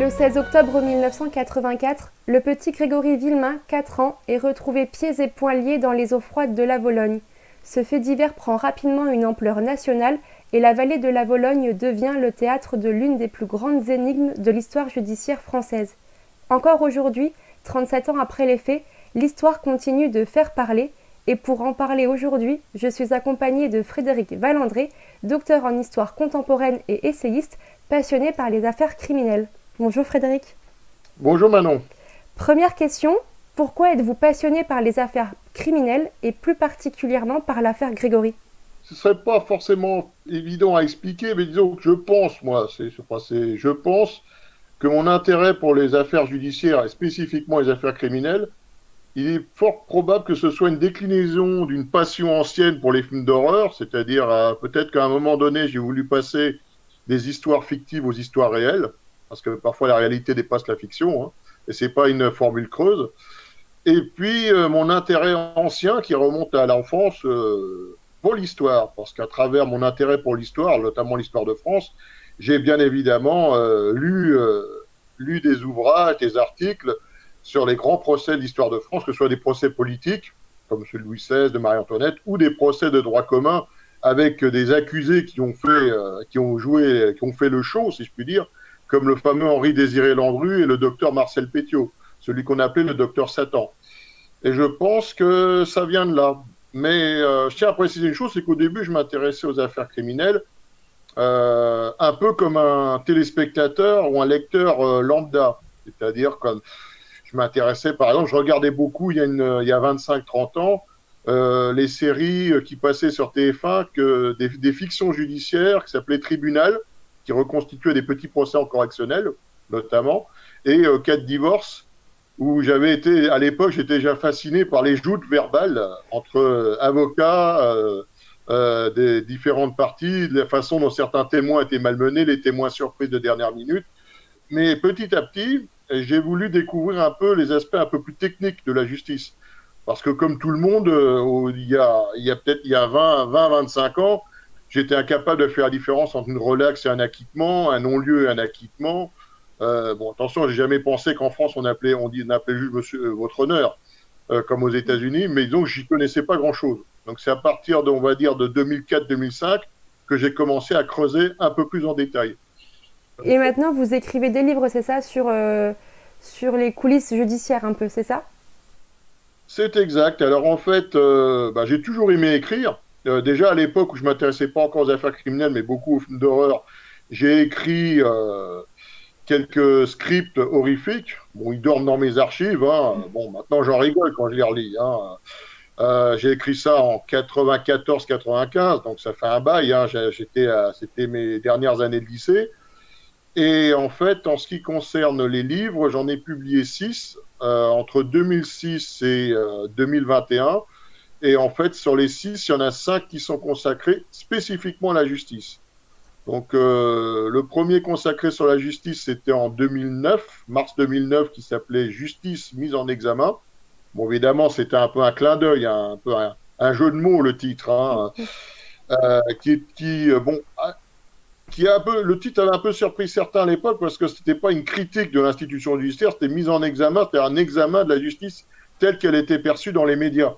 Le 16 octobre 1984, le petit Grégory Villemain, 4 ans, est retrouvé pieds et poings liés dans les eaux froides de la Vologne. Ce fait divers prend rapidement une ampleur nationale et la vallée de la Vologne devient le théâtre de l'une des plus grandes énigmes de l'histoire judiciaire française. Encore aujourd'hui, 37 ans après les faits, l'histoire continue de faire parler et pour en parler aujourd'hui, je suis accompagnée de Frédéric Valandré, docteur en histoire contemporaine et essayiste, passionné par les affaires criminelles. Bonjour Frédéric. Bonjour Manon. Première question, pourquoi êtes-vous passionné par les affaires criminelles et plus particulièrement par l'affaire Grégory? Ce ne serait pas forcément évident à expliquer, mais disons que je pense, moi, je pense que mon intérêt pour les affaires judiciaires et spécifiquement les affaires criminelles, il est fort probable que ce soit une déclinaison d'une passion ancienne pour les films d'horreur, c'est-à-dire peut-être qu'à un moment donné, j'ai voulu passer des histoires fictives aux histoires réelles, parce que parfois la réalité dépasse la fiction, hein, et c'est pas une formule creuse. Et puis mon intérêt ancien qui remonte à l'enfance pour l'histoire, parce qu'à travers mon intérêt pour l'histoire, notamment l'histoire de France, j'ai bien évidemment lu des ouvrages, des articles sur les grands procès de l'histoire de France, que ce soit des procès politiques, comme celui de Louis XVI, de Marie-Antoinette, ou des procès de droit commun avec des accusés qui ont fait le show, si je puis dire, comme le fameux Henri-Désiré Landru et le docteur Marcel Petiot, celui qu'on appelait le docteur Satan. Et je pense que ça vient de là. Mais je tiens à préciser une chose, c'est qu'au début, je m'intéressais aux affaires criminelles, un peu comme un téléspectateur ou un lecteur lambda. C'est-à-dire comme je m'intéressais, par exemple, je regardais beaucoup il y a 25-30 ans, les séries qui passaient sur TF1, des fictions judiciaires qui s'appelaient Tribunal, qui reconstituaient des petits procès en correctionnel, notamment, et Cas de divorce, où à l'époque, j'étais déjà fasciné par les joutes verbales entre avocats des différentes parties, la façon dont certains témoins étaient malmenés, les témoins surprises de dernière minute. Mais petit à petit, j'ai voulu découvrir un peu les aspects un peu plus techniques de la justice. Parce que comme tout le monde, il y a 20-25 ans, j'étais incapable de faire la différence entre une relaxe et un acquittement, un non-lieu et un acquittement. Bon, attention, j'ai jamais pensé qu'en France, on appelait juste monsieur, votre honneur, comme aux États-Unis, mais donc j'y connaissais pas grand-chose. Donc c'est à partir de, on va dire, de 2004-2005 que j'ai commencé à creuser un peu plus en détail. Et maintenant, vous écrivez des livres, c'est ça, sur les coulisses judiciaires un peu, c'est ça? C'est exact. Alors en fait, j'ai toujours aimé écrire. Déjà à l'époque où je m'intéressais pas encore aux affaires criminelles, mais beaucoup aux films d'horreur, j'ai écrit quelques scripts horrifiques. Bon, ils dorment dans mes archives, hein. Bon, maintenant j'en rigole quand je les relis, hein. J'ai écrit ça en 94-95, donc ça fait un bail, hein. C'était mes dernières années de lycée. Et en fait, en ce qui concerne les livres, j'en ai publié 6 entre 2006 et 2021. Et en fait, sur les 6, il y en a 5 qui sont consacrés spécifiquement à la justice. Donc, le premier consacré sur la justice, c'était en 2009, mars 2009, qui s'appelait Justice mise en examen. Bon, évidemment, c'était un peu un clin d'œil, hein, un peu un jeu de mots, le titre, hein, le titre avait un peu surpris certains à l'époque parce que c'était pas une critique de l'institution judiciaire, c'était mise en examen, c'était un examen de la justice telle qu'elle était perçue dans les médias.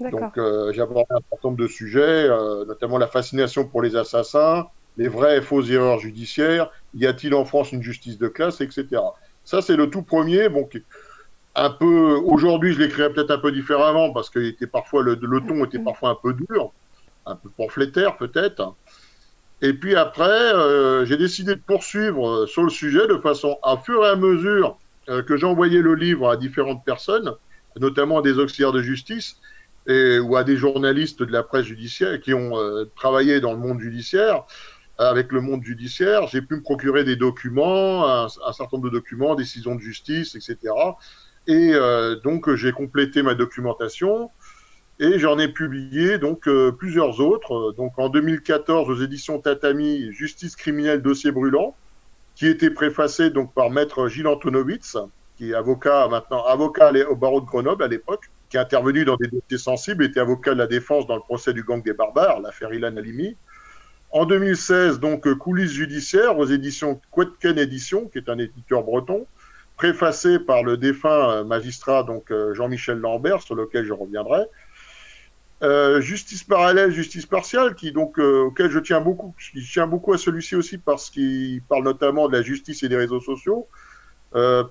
Donc j'ai abordé un certain nombre de sujets, notamment la fascination pour les assassins, les vraies et fausses erreurs judiciaires, y a-t-il en France une justice de classe, etc. Ça c'est le tout premier, bon, un peu, aujourd'hui je l'écrirais peut-être un peu différemment parce que le ton était parfois un peu dur, un peu pamphlétaire peut-être. Et puis après, j'ai décidé de poursuivre sur le sujet de façon, à fur et à mesure que j'envoyais le livre à différentes personnes, notamment des auxiliaires de justice ou à des journalistes de la presse judiciaire qui ont travaillé dans le monde judiciaire, avec le monde judiciaire, j'ai pu me procurer des documents, un certain nombre de documents, décisions de justice, etc. Et donc j'ai complété ma documentation. Et j'en ai publié donc plusieurs autres. Donc en 2014 aux éditions Tatami, Justice criminelle, dossier brûlant, qui était préfacé donc par maître Gilles Antonowitz, qui est avocat maintenant, avocat au barreau de Grenoble à l'époque, qui est intervenu dans des dossiers sensibles, était avocat de la défense dans le procès du gang des barbares, l'affaire Ilan Halimi. En 2016, donc, Coulisses judiciaires aux éditions Quetken Éditions, qui est un éditeur breton, préfacé par le défunt magistrat donc Jean-Michel Lambert, sur lequel je reviendrai. Justice parallèle, justice partiale, auquel je tiens beaucoup. Je tiens beaucoup à celui-ci aussi parce qu'il parle notamment de la justice et des réseaux sociaux.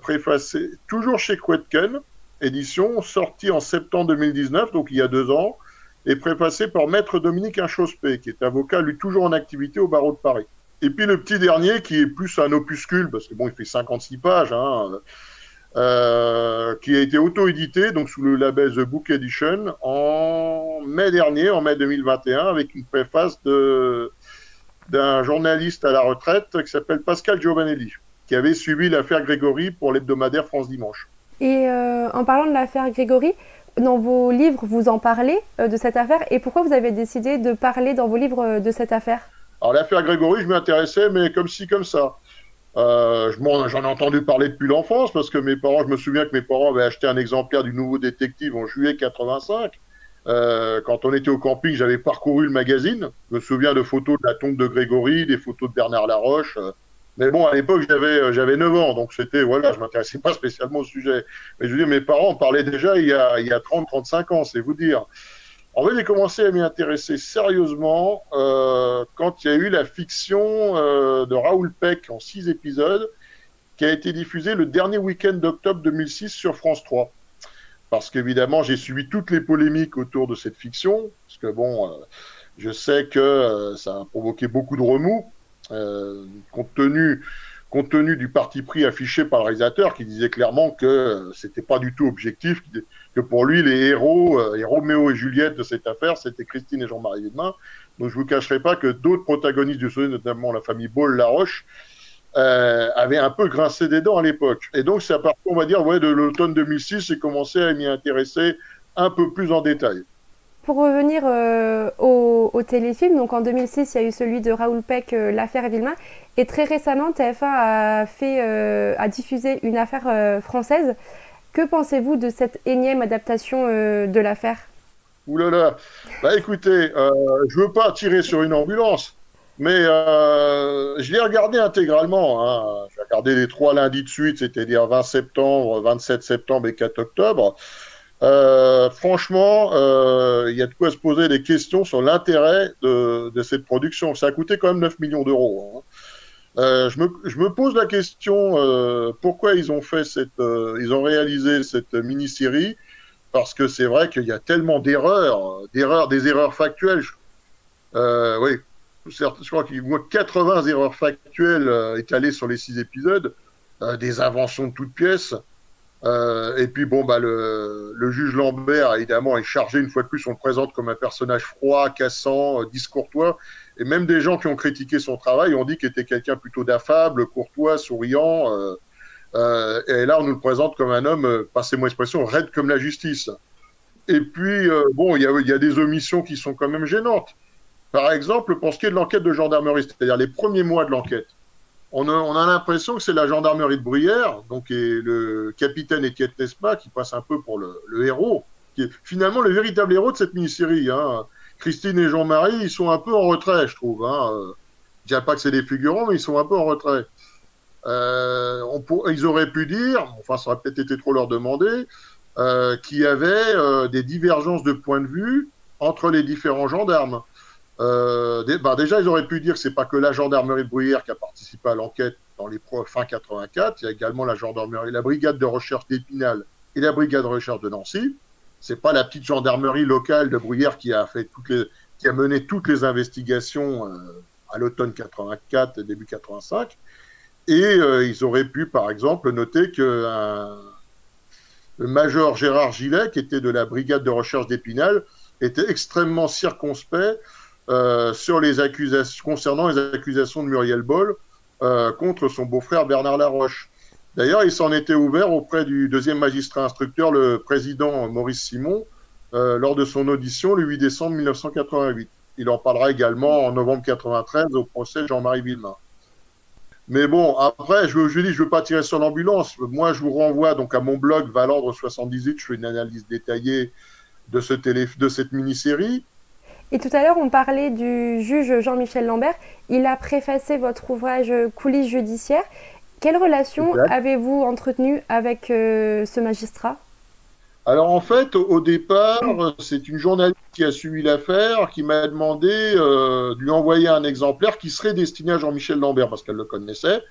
Préfacé toujours chez Quetken Édition, sorti en septembre 2019, donc il y a 2 ans, et préfacé par Maître Dominique Inchospé, qui est avocat, lui, toujours en activité au barreau de Paris. Et puis le petit dernier, qui est plus un opuscule, parce que bon, il fait 56 pages, qui a été auto-édité, donc sous le label The Book Edition, en mai dernier, en mai 2021, avec une préface d'un journaliste à la retraite qui s'appelle Pascal Giovanelli, qui avait suivi l'affaire Grégory pour l'hebdomadaire France Dimanche. Et en parlant de l'affaire Grégory, dans vos livres, vous en parlez de cette affaire, et pourquoi vous avez décidé de parler dans vos livres de cette affaire? Alors l'affaire Grégory, je m'y intéressais, mais comme ci, comme ça. J'en ai entendu parler depuis l'enfance, parce que je me souviens que mes parents avaient acheté un exemplaire du Nouveau Détective en juillet 85. Quand on était au camping, j'avais parcouru le magazine. Je me souviens de photos de la tombe de Grégory, des photos de Bernard Laroche. Mais bon, à l'époque, j'avais 9 ans, donc je m'intéressais pas spécialement au sujet. Mais je veux dire, mes parents en parlaient déjà il y a 30-35 ans, c'est vous dire. En fait, j'ai commencé à m'y intéresser sérieusement quand il y a eu la fiction de Raoul Peck en 6 épisodes, qui a été diffusée le dernier week-end d'octobre 2006 sur France 3. Parce qu'évidemment, j'ai suivi toutes les polémiques autour de cette fiction, parce que je sais que ça a provoqué beaucoup de remous, compte tenu du parti pris affiché par le réalisateur, qui disait clairement que c'était pas du tout objectif, que pour lui, les héros, Roméo et Juliette de cette affaire, c'était Christine et Jean-Marie Villemin. Donc je vous cacherai pas que d'autres protagonistes du sujet, notamment la famille Boll-Laroche, avaient un peu grincé des dents à l'époque. Et donc c'est à partir, on va dire, de l'automne 2006, j'ai commencé à m'y intéresser un peu plus en détail. Pour revenir au téléfilm, donc en 2006, il y a eu celui de Raoul Peck, l'affaire Villemin, et très récemment, TF1 a diffusé une affaire française. Que pensez-vous de cette énième adaptation de l'affaire? Ouh là là, écoutez, je veux pas tirer sur une ambulance, mais je l'ai regardé intégralement. J'ai regardé les 3 lundis de suite, c'est-à-dire 20 septembre, 27 septembre et 4 octobre. Franchement, il y a de quoi se poser des questions sur l'intérêt de cette production. Ça a coûté quand même 9 millions d'euros. Je me pose la question pourquoi ils ont réalisé cette mini-série, parce que c'est vrai qu'il y a tellement des erreurs factuelles. Oui, je crois qu'il y a 80 erreurs factuelles étalées sur les 6 épisodes, des inventions de toutes pièces. Et puis le juge Lambert évidemment est chargé, une fois de plus, on le présente comme un personnage froid, cassant, discourtois, et même des gens qui ont critiqué son travail ont dit qu'il était quelqu'un plutôt d'affable, courtois, souriant, et là on nous le présente comme un homme, passez-moi l'expression, raide comme la justice. Et puis il y a des omissions qui sont quand même gênantes. Par exemple, pour ce qui est de l'enquête de gendarmerie, c'est-à-dire les premiers mois de l'enquête, on a l'impression que c'est la gendarmerie de Bruyères, donc et le capitaine Étienne Tespa, qui passe un peu pour le héros, qui est finalement le véritable héros de cette mini-série. Christine et Jean-Marie, ils sont un peu en retrait, je trouve. Je ne dirais pas que c'est des figurants, mais ils sont un peu en retrait. Ils auraient pu dire, enfin ça aurait peut-être été trop leur demander, qu'il y avait des divergences de point de vue entre les différents gendarmes. Déjà, ils auraient pu dire que c'est pas que la gendarmerie de Bruyères qui a participé à l'enquête dans les fin 84. Il y a également la gendarmerie, la brigade de recherche d'Épinal et la brigade de recherche de Nancy. C'est pas la petite gendarmerie locale de Bruyères qui a mené toutes les investigations à l'automne 84 et début 85. Et ils auraient pu, par exemple, noter que le major Gérard Gillet, qui était de la brigade de recherche d'Épinal, était extrêmement circonspect sur les accusations, concernant les accusations de Muriel Boll contre son beau-frère Bernard Laroche. D'ailleurs, il s'en était ouvert auprès du deuxième magistrat instructeur, le président Maurice Simon, lors de son audition le 8 décembre 1988. Il en parlera également en novembre 1993 au procès de Jean-Marie Villemin. Mais bon, après, je dis, je veux pas tirer sur l'ambulance. Moi, je vous renvoie donc à mon blog Valandre 78. Je fais une analyse détaillée de cette mini-série. Et tout à l'heure, on parlait du juge Jean-Michel Lambert. Il a préfacé votre ouvrage Coulisses judiciaires. Quelle relation Exact. avez-vous entretenue avec ce magistrat? Alors en fait, au départ, c'est une journaliste qui a suivi l'affaire qui m'a demandé de lui envoyer un exemplaire qui serait destiné à Jean-Michel Lambert parce qu'elle le connaissait.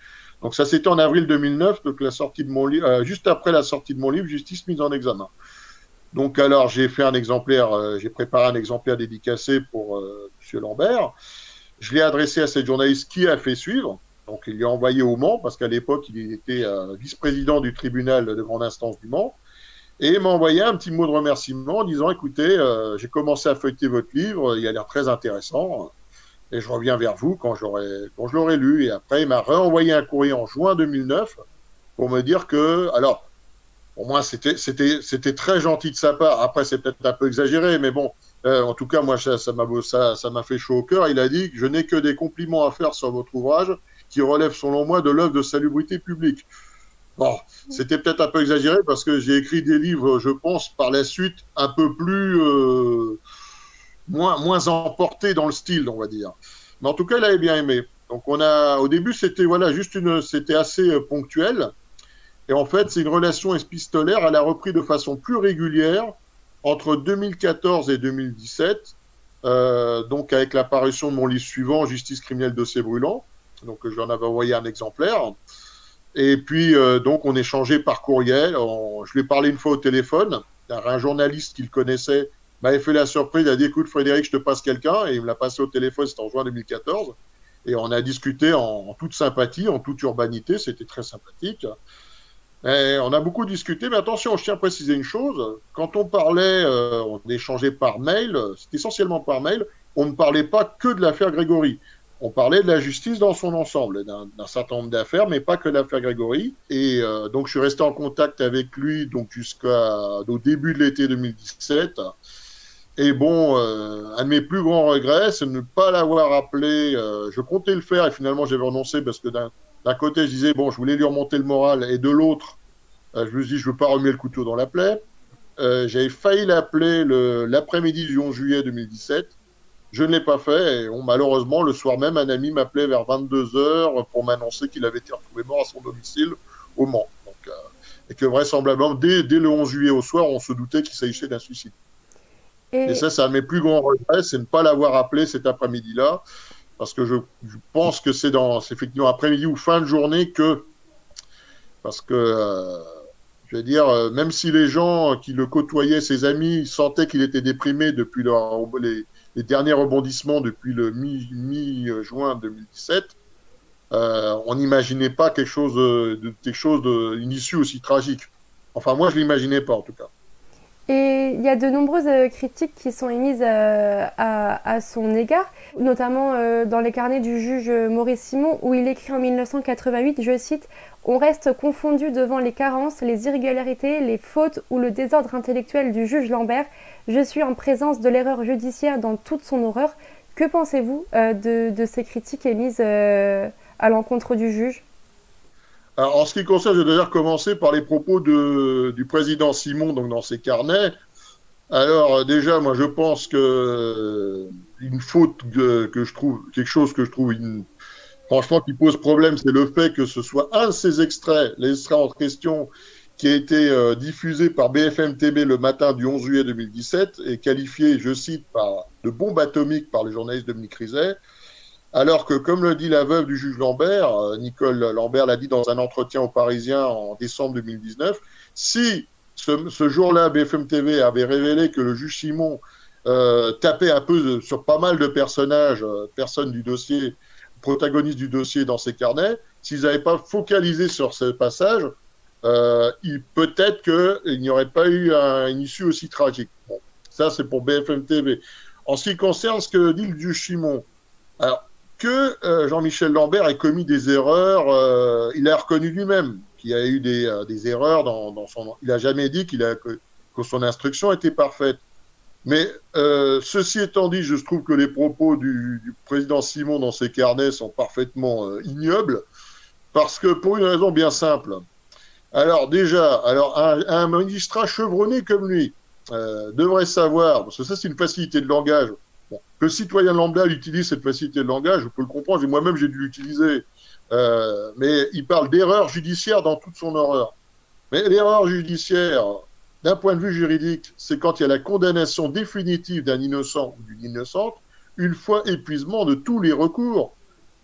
Donc ça c'était en avril 2009, donc la sortie de mon livre, juste après la sortie de mon livre, Justice mise en examen. Donc alors j'ai fait un exemplaire, j'ai préparé un exemplaire dédicacé pour Monsieur Lambert. Je l'ai adressé à cette journaliste qui a fait suivre. Donc il lui a envoyé au Mans parce qu'à l'époque il était vice-président du tribunal de grande instance du Mans. Et il m'a envoyé un petit mot de remerciement en disant, écoutez, j'ai commencé à feuilleter votre livre, il a l'air très intéressant, et je reviens vers vous quand je l'aurai lu. Et après, il m'a renvoyé un courrier en juin 2009 pour me dire que, alors, pour moi, c'était très gentil de sa part. Après, c'est peut-être un peu exagéré, mais bon, en tout cas, moi, ça m'a fait chaud au cœur. Il a dit que je n'ai que des compliments à faire sur votre ouvrage qui relève, selon moi, de l'œuvre de salubrité publique. Bon, c'était peut-être un peu exagéré parce que j'ai écrit des livres, je pense, par la suite, un peu plus, moins emportés dans le style, on va dire. Mais en tout cas, il avait bien aimé. Donc, au début, c'était assez ponctuel. Et en fait, c'est une relation épistolaire. Elle a repris de façon plus régulière entre 2014 et 2017, donc avec l'apparition de mon livre suivant, Justice criminelle, dossier brûlant. Donc, j'en avais envoyé un exemplaire. Et puis, donc, on échangeait par courriel. Je lui ai parlé une fois au téléphone. Un journaliste qu'il connaissait m'avait fait la surprise. Il a dit, écoute, Frédéric, je te passe quelqu'un. Et il me l'a passé au téléphone, c'était en juin 2014. Et on a discuté en toute sympathie, en toute urbanité. C'était très sympathique. Et on a beaucoup discuté. Mais attention, je tiens à préciser une chose. Quand on parlait, on échangeait par mail, c'était essentiellement par mail, on ne parlait pas que de l'affaire Grégory. On parlait de la justice dans son ensemble, d'un certain nombre d'affaires, mais pas que l'affaire Grégory. Et donc, je suis resté en contact avec lui donc jusqu'au début de l'été 2017. Et bon, un de mes plus grands regrets, c'est de ne pas l'avoir appelé. Je comptais le faire et finalement, j'avais renoncé parce que d'un côté, je disais, bon, je voulais lui remonter le moral, et de l'autre, je me suis dit, je ne veux pas remuer le couteau dans la plaie. J'avais failli l'appeler l'après-midi du 11 juillet 2017. Je ne l'ai pas fait et malheureusement, le soir même, un ami m'appelait vers 22h pour m'annoncer qu'il avait été retrouvé mort à son domicile au Mans. Donc, et que vraisemblablement, dès le 11 juillet au soir, on se doutait qu'il s'agissait d'un suicide. Et ça, c'est un de mes plus grands regrets, c'est de ne pas l'avoir appelé cet après-midi-là, parce que je pense que c'est effectivement après-midi ou fin de journée parce que, je veux dire, même si les gens qui le côtoyaient, ses amis, sentaient qu'il était déprimé depuis les derniers rebondissements depuis le mi-juin 2017, on n'imaginait pas une issue aussi tragique. Enfin, moi, je ne l'imaginais pas, en tout cas. Et il y a de nombreuses critiques qui sont émises à son égard, notamment dans les carnets du juge Maurice Simon, où il écrit en 1988, je cite, « On reste confondu devant les carences, les irrégularités, les fautes ou le désordre intellectuel du juge Lambert. Je suis en présence de l'erreur judiciaire dans toute son horreur. » Que pensez-vous de ces critiques émises à l'encontre du juge ? Alors, en ce qui concerne, je vais d'ailleurs commencer par les propos du président Simon donc dans ses carnets. Alors, déjà, moi, je pense que une faute que je trouve, quelque chose que je trouve franchement qui pose problème, c'est le fait que ce soit un de ces extraits, l'extrait en question, qui a été diffusé par BFM TV le matin du 11 juillet 2017 et qualifié, je cite, de bombe atomique par le journaliste Dominique Rizet. Alors que, comme le dit la veuve du juge Lambert, Nicole Lambert l'a dit dans un entretien aux Parisiens en décembre 2019, si ce jour-là, BFM TV avait révélé que le juge Simon tapait un peu sur pas mal de personnes du dossier, protagonistes du dossier dans ses carnets, s'ils n'avaient pas focalisé sur ce passage, peut-être qu'il n'y aurait pas eu une issue aussi tragique. Bon, ça, c'est pour BFM TV. En ce qui concerne ce que dit le juge Simon, alors, que Jean-Michel Lambert ait commis des erreurs, il a reconnu lui-même qu'il y a eu des erreurs dans son... Il n'a jamais dit que son instruction était parfaite. Mais ceci étant dit, je trouve que les propos du président Simon dans ses carnets sont parfaitement ignobles, parce que pour une raison bien simple. Alors déjà, un magistrat chevronné comme lui devrait savoir, parce que ça c'est une facilité de langage, bon, Que le citoyen lambda utilise cette facilité de langage, je peux le comprendre, et moi-même j'ai dû l'utiliser. Mais il parle d'erreur judiciaire dans toute son horreur. Mais l'erreur judiciaire, d'un point de vue juridique, c'est quand il y a la condamnation définitive d'un innocent ou d'une innocente, une fois épuisement de tous les recours.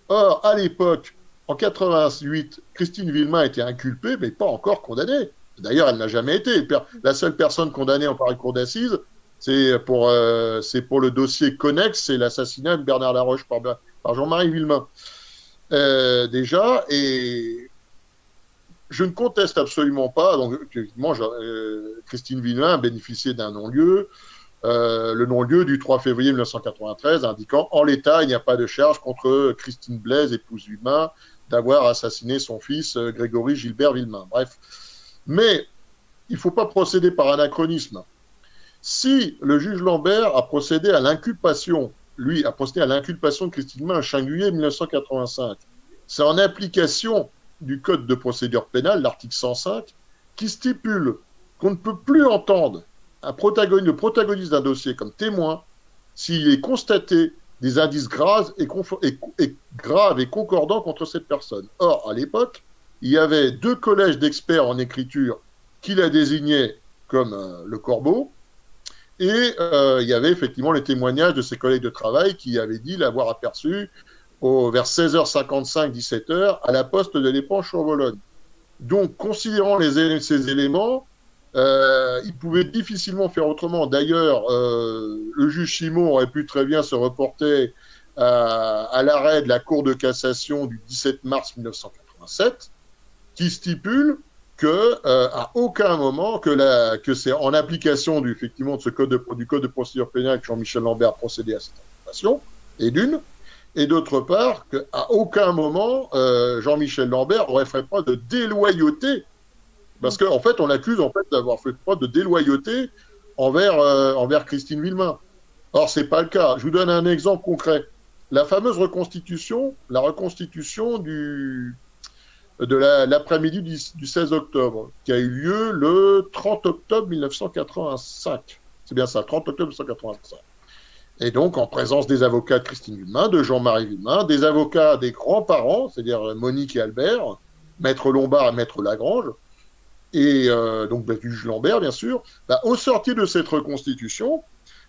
Or, à l'époque, en 88, Christine Villemain était inculpée, mais pas encore condamnée. D'ailleurs, elle n'a jamais été. La seule personne condamnée en pareille cour d'assises, c'est pour le dossier connexe, c'est l'assassinat de Bernard Laroche par Jean-Marie Villemain. Déjà, et je ne conteste absolument pas. Donc, effectivement, Christine Villemain a bénéficié d'un non-lieu, le non-lieu du 3 février 1993, indiquant en l'état, il n'y a pas de charge contre Christine Blaise, épouse Villemain, d'avoir assassiné son fils Grégory Gilbert Villemain. Bref. Mais il ne faut pas procéder par anachronisme. Si le juge Lambert a procédé à l'inculpation, lui a procédé à l'inculpation de Christine Villemain le 5 juillet 1985, c'est en application du Code de procédure pénale, l'article 105, qui stipule qu'on ne peut plus entendre le protagoniste d'un dossier comme témoin s'il est constaté des indices graves et concordants contre cette personne. Or, à l'époque, il y avait 2 collèges d'experts en écriture qui la désignaient comme le corbeau, et il y avait effectivement les témoignages de ses collègues de travail qui avaient dit l'avoir aperçu vers 16h55, 17h, à la poste de l'Épanche-sur-Vologne. Donc, considérant ces éléments, il pouvait difficilement faire autrement. D'ailleurs, le juge Simon aurait pu très bien se reporter à l'arrêt de la Cour de cassation du 17 mars 1987, qui stipule que à aucun moment que c'est en application effectivement de du code de procédure pénale que Jean-Michel Lambert a procédé à cette inculpation, et d'autre part qu'à aucun moment Jean-Michel Lambert aurait fait preuve de déloyauté, parce qu'en fait on l'accuse d'avoir fait preuve de déloyauté envers Christine Villemain. Or c'est pas le cas. Je vous donne un exemple concret. La fameuse reconstitution de l'après-midi du 16 octobre, qui a eu lieu le 30 octobre 1985. C'est bien ça, 30 octobre 1985. Et donc, en présence des avocats de Christine Villemain, de Jean-Marie Villemain, des avocats des grands-parents, c'est-à-dire Monique et Albert, Maître Lombard et Maître Lagrange, et donc du juge Lambert, bien sûr, au sortir de cette reconstitution,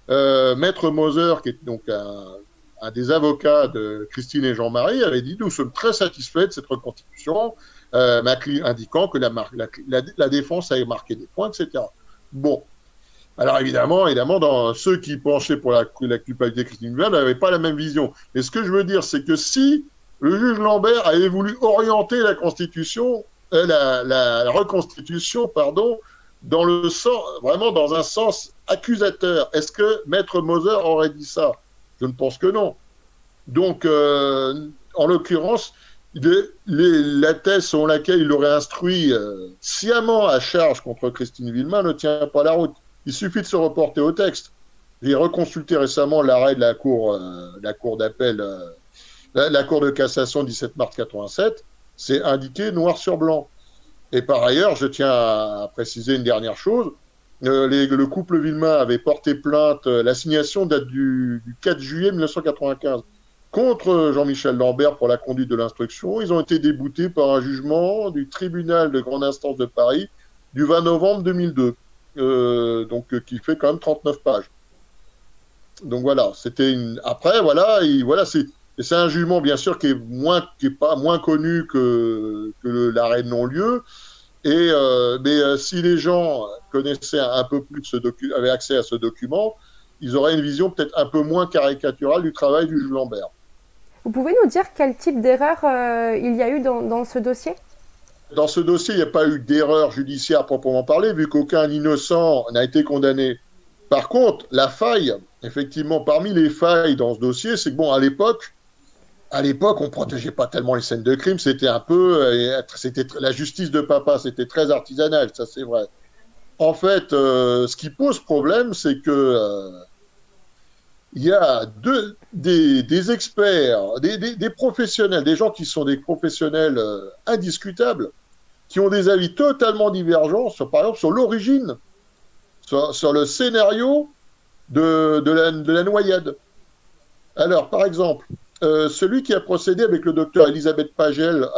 Maître Moser, qui est donc un des avocats de Christine et Jean-Marie, avait dit « Nous sommes très satisfaits de cette reconstitution, indiquant que la défense avait marqué des points, etc. » Bon. Alors évidemment, dans ceux qui penchaient pour la culpabilité de Christine Villemain n'avaient pas la même vision. Mais ce que je veux dire, c'est que si le juge Lambert avait voulu orienter la reconstitution, vraiment dans un sens accusateur, est-ce que Maître Moser aurait dit ça? Je ne pense que non. Donc, en l'occurrence, la thèse selon laquelle il aurait instruit sciemment à charge contre Christine Villemain ne tient pas la route. Il suffit de se reporter au texte. J'ai reconsulté récemment l'arrêt de la cour d'appel, la cour de cassation 17 mars 87. C'est indiqué noir sur blanc. Et par ailleurs, je tiens à préciser une dernière chose. Le couple Villemain avait porté plainte, l'assignation date du 4 juillet 1995, contre Jean-Michel Lambert pour la conduite de l'instruction. Ils ont été déboutés par un jugement du tribunal de grande instance de Paris du 20 novembre 2002, qui fait quand même 39 pages. Donc voilà, après, voilà, c'est un jugement bien sûr qui est pas moins connu que l'arrêt de non-lieu. Mais si les gens connaissaient un peu plus avaient accès à ce document, ils auraient une vision peut-être un peu moins caricaturale du travail du juge Lambert. Vous pouvez nous dire quel type d'erreur il y a eu dans ce dossier? Dans ce dossier, il n'y a pas eu d'erreur judiciaire à proprement parler, vu qu'aucun innocent n'a été condamné. Par contre, la faille, effectivement, parmi les failles dans ce dossier, c'est que bon, à l'époque, on ne protégeait pas tellement les scènes de crime, c'était la justice de papa, c'était très artisanal, ça c'est vrai. En fait, ce qui pose problème, c'est que il y a des experts, des professionnels, des gens qui sont des professionnels indiscutables, qui ont des avis totalement divergents, par exemple sur l'origine, sur le scénario de la noyade. Alors, par exemple, celui qui a procédé avec le docteur Elisabeth Pagel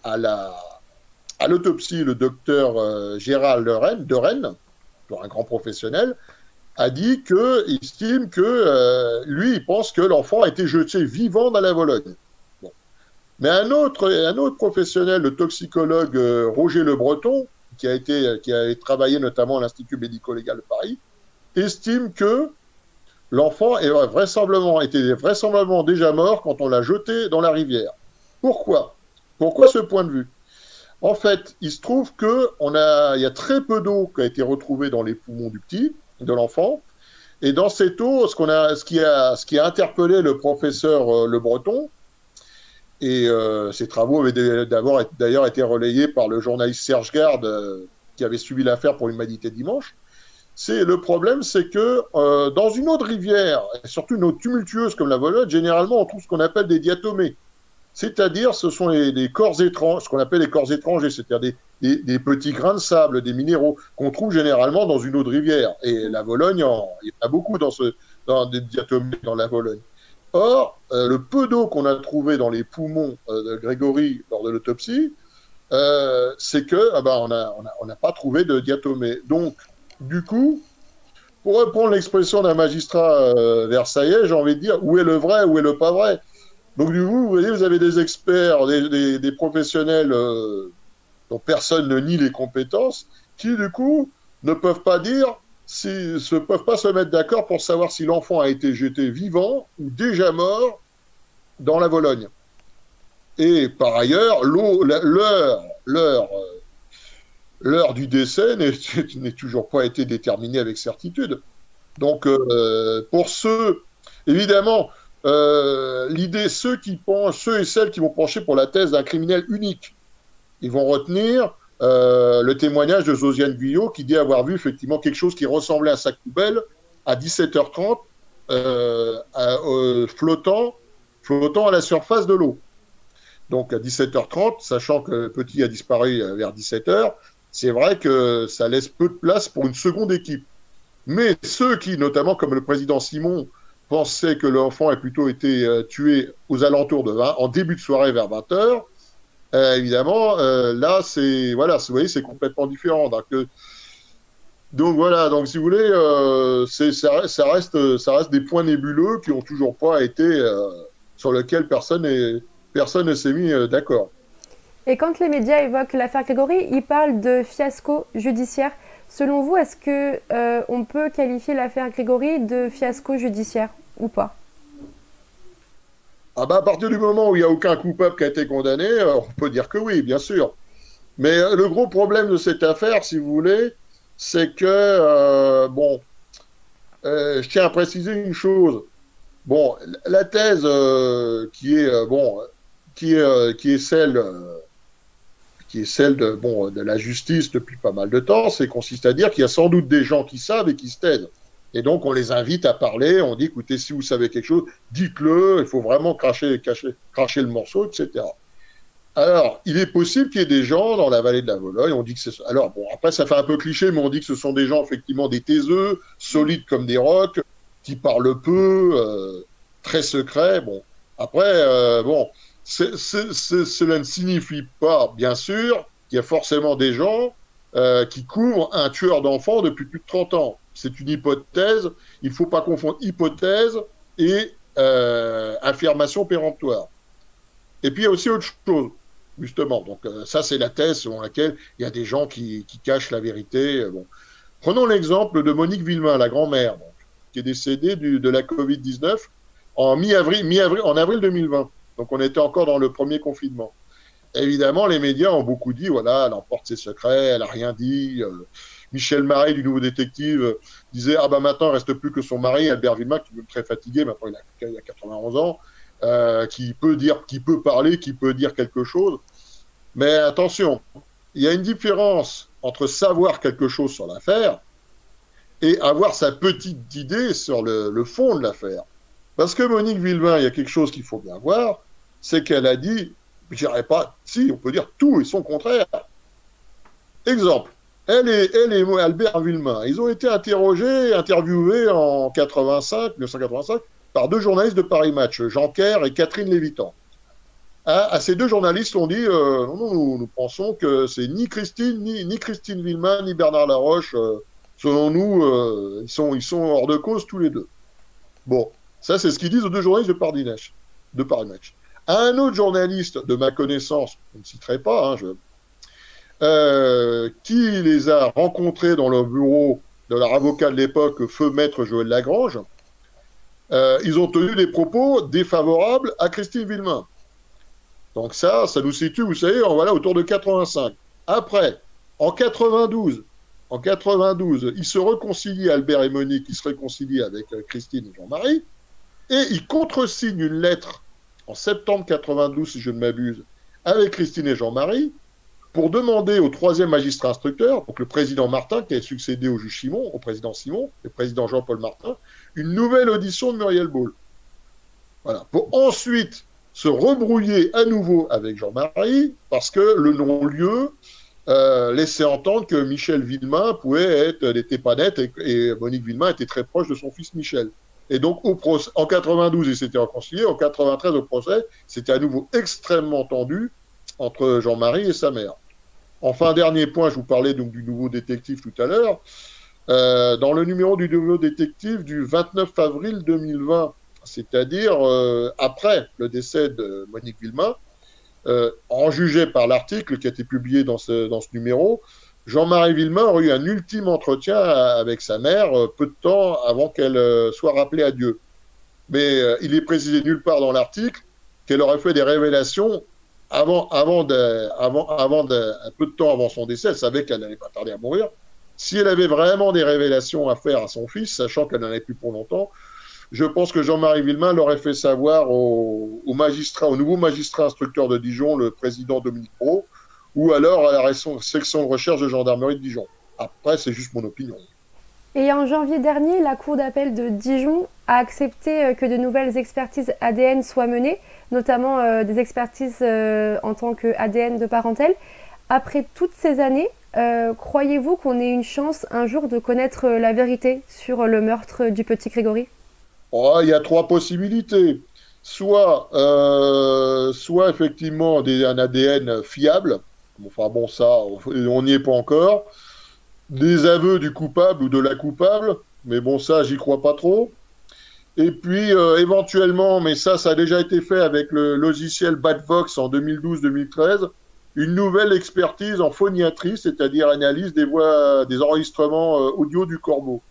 à la, à l'autopsie, le docteur Gérald de Rennes, un grand professionnel, a dit qu'il estime que lui, il pense que l'enfant a été jeté vivant dans la Vologne. Bon. Mais un autre professionnel, le toxicologue Roger Le Breton, qui a travaillé notamment à l'Institut médico-légal de Paris, estime que l'enfant était vraisemblablement déjà mort quand on l'a jeté dans la rivière. Pourquoi? Pourquoi ce point de vue? En fait, il se trouve il y a très peu d'eau qui a été retrouvée dans les poumons de l'enfant. Et dans cette eau, ce qui a interpellé le professeur Le Breton, et ces travaux avaient d'ailleurs été relayés par le journaliste Serge Garde, qui avait suivi l'affaire pour l'Humanité Dimanche, le problème, c'est que dans une eau de rivière, et surtout une eau tumultueuse comme la Vologne, généralement, on trouve ce qu'on appelle des diatomées. C'est-à-dire, ce sont des corps étranges, ce qu'on appelle les corps étrangers, c'est-à-dire des petits grains de sable, des minéraux qu'on trouve généralement dans une eau de rivière. Et la Vologne, il y en a beaucoup dans des diatomées dans la Vologne. Or, le peu d'eau qu'on a trouvé dans les poumons de Grégory lors de l'autopsie, c'est que on n'a pas trouvé de diatomée. Donc, du coup, pour reprendre l'expression d'un magistrat versaillais, j'ai envie de dire où est le vrai, où est le pas vrai. Donc, du coup, vous voyez, vous avez des experts, des professionnels dont personne ne nie les compétences, qui, du coup, ne peuvent pas peuvent pas se mettre d'accord pour savoir si l'enfant a été jeté vivant ou déjà mort dans la Vologne. Et par ailleurs, l'heure du décès n'est toujours pas été déterminée avec certitude. Donc, évidemment, ceux et celles qui vont pencher pour la thèse d'un criminel unique, ils vont retenir le témoignage de Josiane Guyot qui dit avoir vu effectivement quelque chose qui ressemblait à un sac poubelle à 17h30 flottant à la surface de l'eau. Donc à 17h30, sachant que le petit a disparu vers 17h, c'est vrai que ça laisse peu de place pour une seconde équipe. Mais ceux qui, notamment comme le président Simon, pensaient que l'enfant a plutôt été tué aux alentours en début de soirée vers 20h, évidemment, là, vous voyez, c'est complètement différent. Donc voilà, donc si vous voulez, ça reste des points nébuleux qui n'ont toujours pas été, sur lesquels personne ne s'est mis d'accord. Et quand les médias évoquent l'affaire Grégory, ils parlent de fiasco judiciaire. Selon vous, est-ce que on peut qualifier l'affaire Grégory de fiasco judiciaire ou pas? Ah bah à partir du moment où il n'y a aucun coupable qui a été condamné, on peut dire que oui, bien sûr. Mais le gros problème de cette affaire, si vous voulez, c'est que, je tiens à préciser une chose. Bon, la thèse qui est celle de la justice depuis pas mal de temps, c'est consiste à dire qu'il y a sans doute des gens qui savent et qui se taisent. Et donc, on les invite à parler, on dit, écoutez, si vous savez quelque chose, dites-le, il faut vraiment cracher le morceau, etc. Alors, il est possible qu'il y ait des gens dans la vallée de la Vologne, on dit que c'est... Alors, bon, après, ça fait un peu cliché, mais on dit que ce sont des gens, effectivement, des taiseux, solides comme des rocs, qui parlent peu, très secrets. Bon, après, cela ne signifie pas, bien sûr, qu'il y a forcément des gens qui couvrent un tueur d'enfants depuis plus de 30 ans. C'est une hypothèse, il ne faut pas confondre hypothèse et affirmation péremptoire. Et puis il y a aussi autre chose, justement. Donc ça, c'est la thèse selon laquelle il y a des gens qui cachent la vérité. Bon. Prenons l'exemple de Monique Villemain, la grand-mère, qui est décédée de la Covid-19 en avril 2020. Donc on était encore dans le premier confinement. Évidemment, les médias ont beaucoup dit, voilà, elle emporte ses secrets, elle n'a rien dit. Michel Marais, du Nouveau Détective, disait, ah ben maintenant, il ne reste plus que son mari, Albert Villemain, qui est très fatigué, maintenant il a 91 ans, qui peut parler, qui peut dire quelque chose. Mais attention, il y a une différence entre savoir quelque chose sur l'affaire et avoir sa petite idée sur le fond de l'affaire. Parce que Monique Villemain, il y a quelque chose qu'il faut bien voir, c'est qu'elle a dit, je dirais pas, si, on peut dire tout et son contraire. Exemple, elle et Albert Villemain, ils ont été interviewés en 1985, par deux journalistes de Paris Match, Jean Kerr et Catherine Lévitan. À ces deux journalistes, on dit non, nous pensons que c'est ni Christine Villemin, ni Bernard Laroche. Selon nous, ils sont hors de cause tous les deux. Bon, ça, c'est ce qu'ils disent aux deux journalistes de Paris Match. À un autre journaliste de ma connaissance, je ne citerai pas, qui les a rencontrés dans le bureau de leur avocat de l'époque, feu maître Joël Lagrange, ils ont tenu des propos défavorables à Christine Villemin. Donc ça nous situe, vous savez, voilà, autour de 85. Après, en 92, ils se réconcilient, Albert et Monique, ils se réconcilient avec Christine et Jean-Marie, et ils contresignent une lettre en septembre 92, si je ne m'abuse, avec Christine et Jean-Marie, pour demander au troisième magistrat instructeur, donc le président Martin, qui a succédé au juge Simon, au président Simon, le président Jean-Paul Martin, une nouvelle audition de Muriel Baul. Voilà, pour ensuite se rebrouiller à nouveau avec Jean-Marie, parce que le non-lieu laissait entendre que Michel Villemin n'était pas net, et Monique Villemin était très proche de son fils Michel. Et donc, en 92, ils s'étaient réconciliés. En 93, au procès, c'était à nouveau extrêmement tendu entre Jean-Marie et sa mère. Enfin, dernier point, je vous parlais donc du nouveau détective tout à l'heure. Dans le numéro du nouveau détective du 29 avril 2020, c'est-à-dire après le décès de Monique Villemin, en jugé par l'article qui a été publié dans ce numéro, Jean-Marie Villemin aurait eu un ultime entretien avec sa mère peu de temps avant qu'elle soit rappelée à Dieu. Mais il est précisé nulle part dans l'article qu'elle aurait fait des révélations un peu de temps avant son décès. Elle savait qu'elle n'allait pas tarder à mourir. Si elle avait vraiment des révélations à faire à son fils, sachant qu'elle n'en avait plus pour longtemps, je pense que Jean-Marie Villemin l'aurait fait savoir au nouveau magistrat instructeur de Dijon, le président Dominique Brault, ou alors à la section de recherche de gendarmerie de Dijon. Après, c'est juste mon opinion. Et en janvier dernier, la Cour d'appel de Dijon a accepté que de nouvelles expertises ADN soient menées, notamment des expertises en tant qu'ADN de parentèle. Après toutes ces années, croyez-vous qu'on ait une chance un jour de connaître la vérité sur le meurtre du petit Grégory ? Il y a trois possibilités. Soit effectivement un ADN fiable, enfin bon, ça, on n'y est pas encore. Des aveux du coupable ou de la coupable, mais bon, ça, j'y crois pas trop. Et puis, éventuellement, mais ça a déjà été fait avec le logiciel Badvox en 2012-2013, une nouvelle expertise en phoniatrie, c'est-à-dire analyse des voix, des enregistrements audio du corbeau.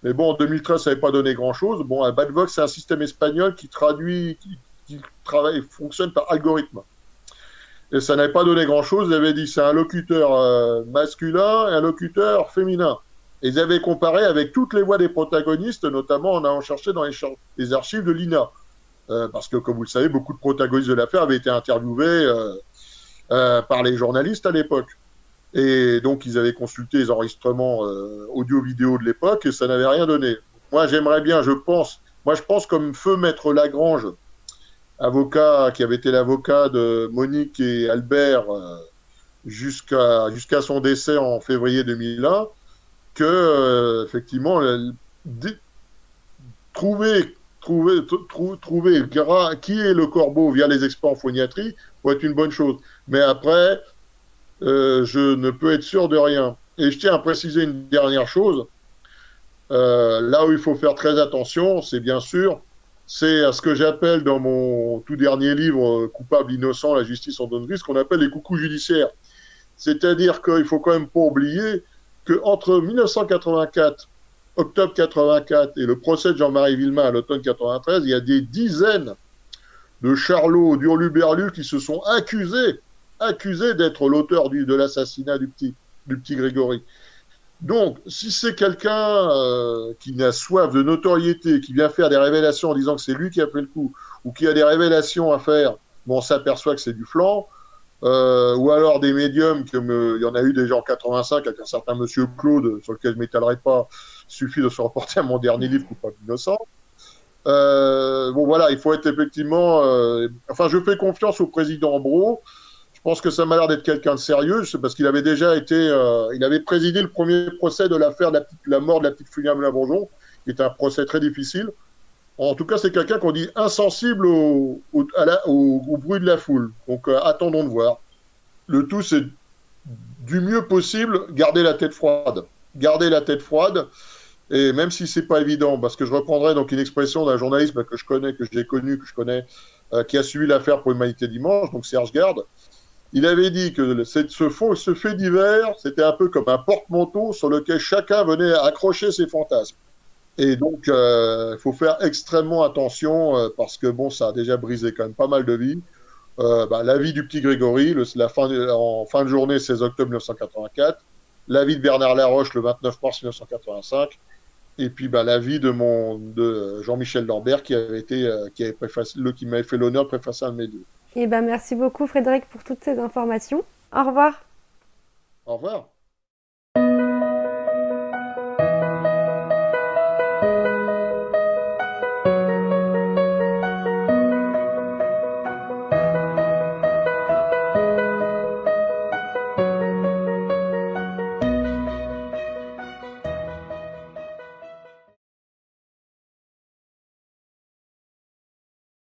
Mais bon, en 2013, ça n'avait pas donné grand-chose. Bon, Badvox, c'est un système espagnol qui fonctionne par algorithme. Et ça n'avait pas donné grand-chose. Ils avaient dit c'est un locuteur masculin et un locuteur féminin. Et ils avaient comparé avec toutes les voix des protagonistes, notamment en allant chercher dans les archives de l'INA. Parce que, comme vous le savez, beaucoup de protagonistes de l'affaire avaient été interviewés par les journalistes à l'époque. Et donc, ils avaient consulté les enregistrements audio-vidéo de l'époque et ça n'avait rien donné. Moi, j'aimerais bien, je pense comme feu maître Lagrange, avocat qui avait été l'avocat de Monique et Albert jusqu'à son décès en février 2001, que effectivement trouver qui est le corbeau via les experts en phoniatrie pourrait être une bonne chose. Mais après, je ne peux être sûr de rien. Et je tiens à préciser une dernière chose. Là où il faut faire très attention, c'est bien sûr, c'est à ce que j'appelle dans mon tout dernier livre, Coupable, innocent, la justice en donne vie, ce qu'on appelle les coucous judiciaires. C'est-à-dire qu'il ne faut quand même pas oublier qu'entre 1984, octobre 84, et le procès de Jean-Marie Villemin à l'automne 93, il y a des dizaines de charlots, d'hurluberlus qui se sont accusés d'être l'auteur de l'assassinat du petit Grégory. Donc, si c'est quelqu'un qui a soif de notoriété, qui vient faire des révélations en disant que c'est lui qui a fait le coup, ou qui a des révélations à faire, bon, on s'aperçoit que c'est du flan, ou alors des médiums, comme il y en a eu déjà en 85 avec un certain monsieur Claude, sur lequel je ne m'étalerai pas, il suffit de se reporter à mon dernier livre, Coupable innocent. Bon, voilà, il faut être effectivement... enfin, je fais confiance au président Brault. Je pense que ça m'a l'air d'être quelqu'un de sérieux, c'est parce qu'il avait déjà été, il avait présidé le premier procès de l'affaire de la mort de la petite Fulia Moulin-Bourgeon, qui est un procès très difficile. En tout cas, c'est quelqu'un qu'on dit insensible au bruit de la foule. Donc, attendons de voir. Le tout, c'est du mieux possible garder la tête froide. Garder la tête froide, et même si c'est pas évident, parce que je reprendrai donc une expression d'un journaliste que je connais, que j'ai connu, que je connais, qui a suivi l'affaire pour Humanité Dimanche, donc Serge Garde. Il avait dit que ce fait divers, c'était un peu comme un porte-manteau sur lequel chacun venait accrocher ses fantasmes. Et donc, il faut faire extrêmement attention parce que bon, ça a déjà brisé quand même pas mal de vies. La vie du petit Grégory, en fin de journée, 16 octobre 1984. La vie de Bernard Laroche, le 29 mars 1985. Et puis la vie de Jean-Michel Lambert, qui m'avait fait l'honneur de préfacer un de mes livres. Eh ben, merci beaucoup Frédéric pour toutes ces informations. Au revoir. Au revoir.